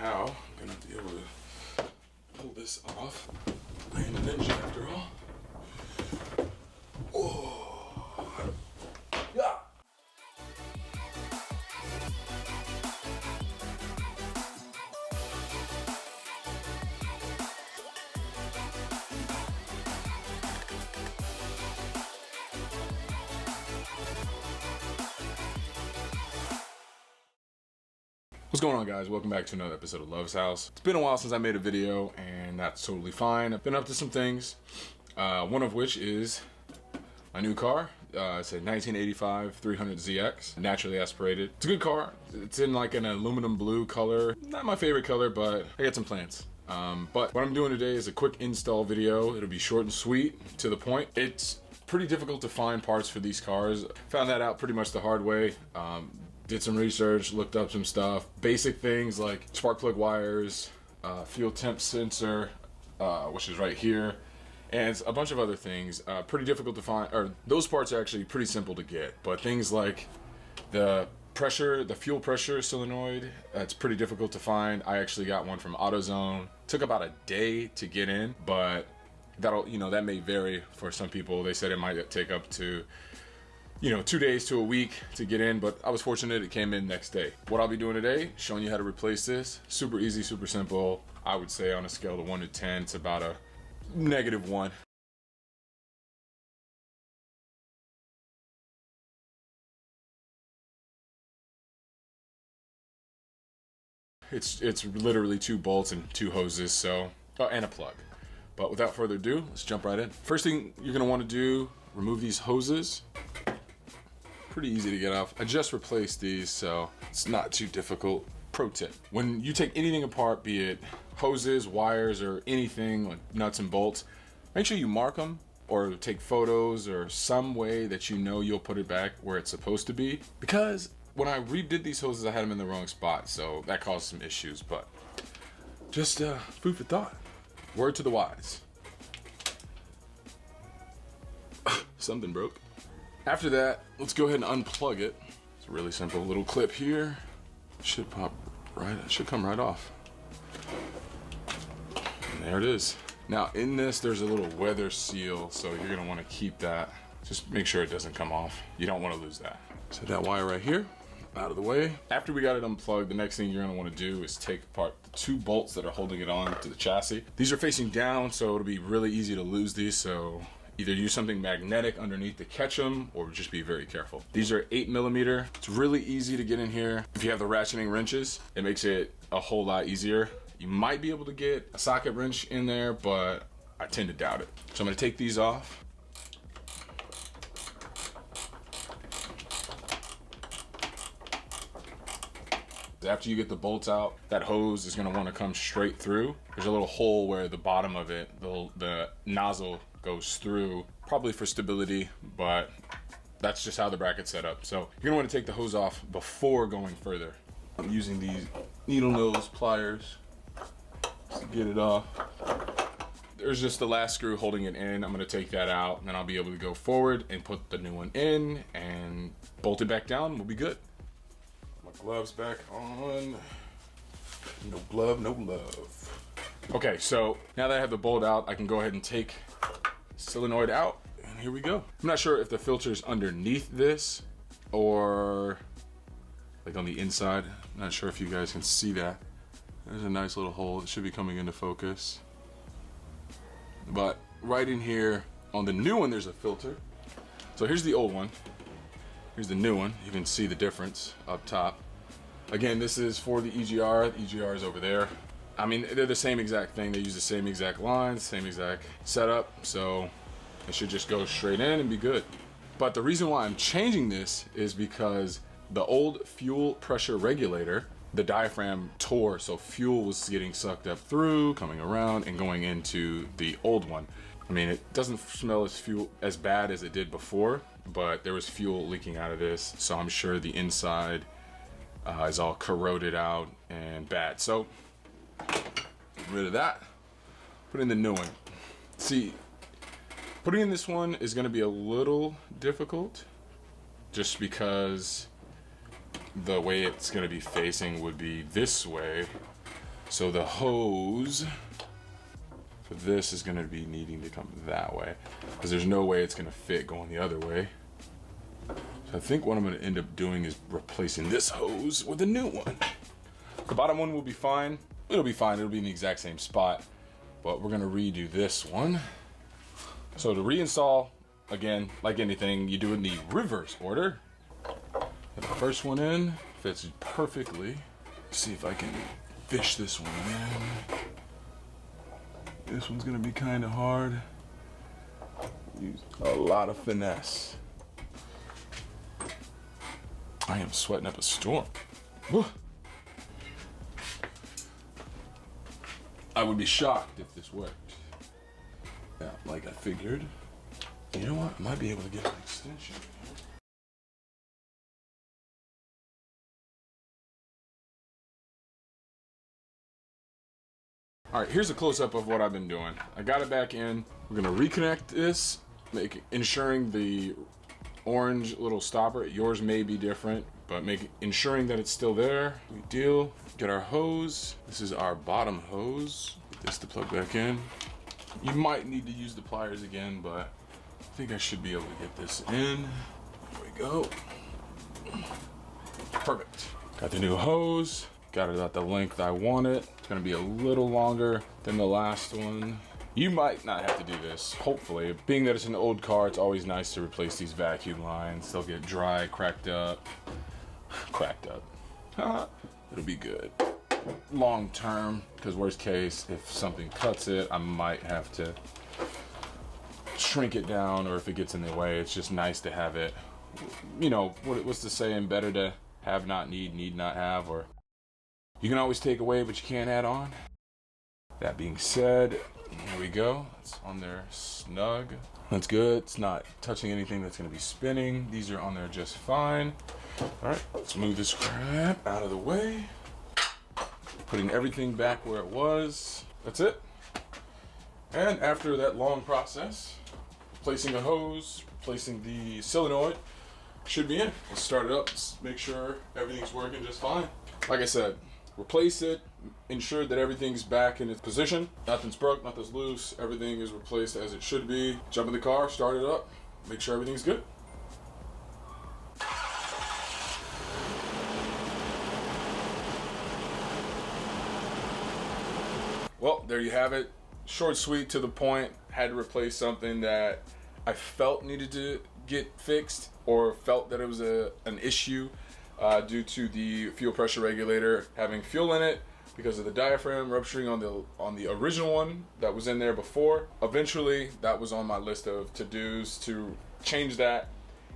how I'm gonna be able to pull this off. I am a ninja after all. Oh. Yeah. What's going on, guys? Welcome back to another episode of Love's House. It's been a while since I made a video, and that's totally fine. I've been up to some things, one of which is my new car. It's a 1985 300ZX, naturally aspirated. It's a good car. It's in like an aluminum blue color. Not my favorite color, but I got some plans. But what I'm doing today is a quick install video. It'll be short and sweet, to the point. It's pretty difficult to find parts for these cars. Found that out pretty much the hard way. Did some research, looked up some stuff. Basic things like spark plug wires, fuel temp sensor, which is right here, and a bunch of other things. Pretty difficult to find, or those parts are actually pretty simple to get, but things like the fuel pressure solenoid, it's pretty difficult to find. I actually got one from AutoZone. Took about a day to get in, but that may vary for some people. They said it might take up to 2 days to a week to get in, but I was fortunate it came in next day. What I'll be doing today, showing you how to replace this. Super easy, super simple. I would say on a scale of 1 to 10, it's about a -1. It's literally 2 bolts and 2 hoses, and a plug. But without further ado, let's jump right in. First thing you're gonna wanna do, remove these hoses. Pretty easy to get off. I just replaced these, so it's not too difficult. Pro tip: when you take anything apart, be it hoses, wires, or anything like nuts and bolts, make sure you mark them or take photos or some way that you'll put it back where it's supposed to be. Because when I redid these hoses, I had them in the wrong spot, so that caused some issues. But just food for thought. Word to the wise. Something broke. After that, let's go ahead and unplug it. It's a really simple little clip here. Should come right off. And there it is. Now in this, there's a little weather seal, so you're gonna wanna keep that. Just make sure it doesn't come off. You don't wanna lose that. So that wire right here, out of the way. After we got it unplugged, the next thing you're gonna wanna do is take apart the 2 bolts that are holding it on to the chassis. These are facing down, so it'll be really easy to lose these, so either use something magnetic underneath to catch them, or just be very careful. These are 8mm. It's really easy to get in here. If you have the ratcheting wrenches, it makes it a whole lot easier. You might be able to get a socket wrench in there, but I tend to doubt it. So I'm gonna take these off. After you get the bolts out, that hose is gonna wanna come straight through. There's a little hole where the bottom of it, the nozzle goes through, probably for stability, but that's just how the bracket's set up. So you're gonna wanna take the hose off before going further. I'm using these needle nose pliers to get it off. There's just the last screw holding it in. I'm gonna take that out, and then I'll be able to go forward and put the new one in and bolt it back down. We'll be good. My gloves back on. No glove, no love. Okay, so now that I have the bolt out, I can go ahead and take solenoid out, and here we go. I'm not sure if the filter's underneath this or like on the inside. I'm not sure if you guys can see that. There's a nice little hole. It should be coming into focus. But right in here on the new one, there's a filter. So here's the old one. Here's the new one. You can see the difference up top. Again, this is for the EGR. The EGR is over there. I mean, they're the same exact thing. They use the same exact lines, same exact setup. So it should just go straight in and be good. But the reason why I'm changing this is because the old fuel pressure regulator, the diaphragm tore, so fuel was getting sucked up through, coming around and going into the old one. I mean, it doesn't smell as bad as it did before, but there was fuel leaking out of this, so I'm sure the inside is all corroded out and bad. So get rid of that, put in the new one. See, putting in this one is going to be a little difficult just because the way it's going to be facing would be this way. So the hose for this is gonna be needing to come that way because there's no way it's gonna fit going the other way. So I think what I'm gonna end up doing is replacing this hose with a new one. The bottom one will be fine. It'll be fine, it'll be in the exact same spot, but we're gonna redo this one. So to reinstall, again, like anything, you do it in the reverse order. Get the first one in, fits perfectly. Let's see if I can fish this one in. This one's gonna be kind of hard. Use a lot of finesse. I am sweating up a storm. Whew. I would be shocked if this worked. Yeah, like I figured. You know what? I might be able to get an extension. All right, here's a close-up of what I've been doing. I got it back in. We're gonna reconnect this, ensuring the orange little stopper, yours may be different, but ensuring that it's still there. We deal. Get our hose. This is our bottom hose. Get this to plug back in. You might need to use the pliers again, but I think I should be able to get this in. There we go. Perfect. Got the new hose. Got it at the length I want it. It's gonna be a little longer than the last one. You might not have to do this, hopefully. Being that it's an old car, it's always nice to replace these vacuum lines. They'll get dry, cracked up. It'll be good. Long term, because worst case, if something cuts it, I might have to shrink it down, or if it gets in the way, it's just nice to have it. You know, what's the saying? Better to have not need not have, or you can always take away, but you can't add on. That being said, here we go. It's on there snug. That's good. It's not touching anything that's gonna be spinning. These are on there just fine. All right, let's move this crap out of the way. Putting everything back where it was. That's it. And after that long process, placing a hose, placing the solenoid, should be in. Let's start it up, let's make sure everything's working just fine. Like I said, replace it, ensure that everything's back in its position. Nothing's broke, nothing's loose, everything is replaced as it should be. Jump in the car, start it up, make sure everything's good. Well, there you have it. Short, sweet, to the point. Had to replace something that I felt needed to get fixed, or felt that it was an issue due to the fuel pressure regulator having fuel in it because of the diaphragm rupturing on the original one that was in there before. Eventually, that was on my list of to-dos to change that,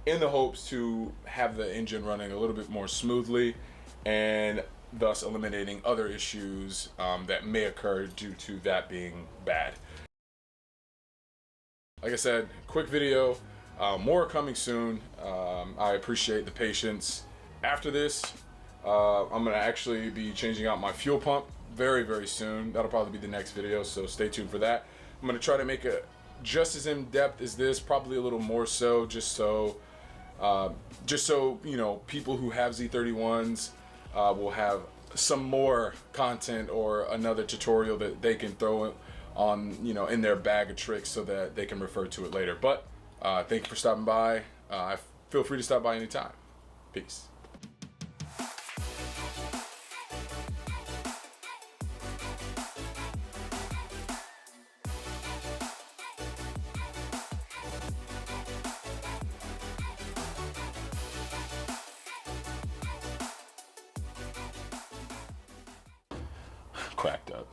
in the hopes to have the engine running a little bit more smoothly and thus eliminating other issues that may occur due to that being bad. Like I said, quick video, more coming soon. I appreciate the patience. After this, I'm gonna actually be changing out my fuel pump very, very soon. That'll probably be the next video, so stay tuned for that. I'm gonna try to make it just as in-depth as this, probably a little more so, just so you know, people who have Z31s will have some more content or another tutorial that they can throw on, you know, in their bag of tricks so that they can refer to it later. But thank you for stopping by. Feel free to stop by anytime. Peace. Cracked up.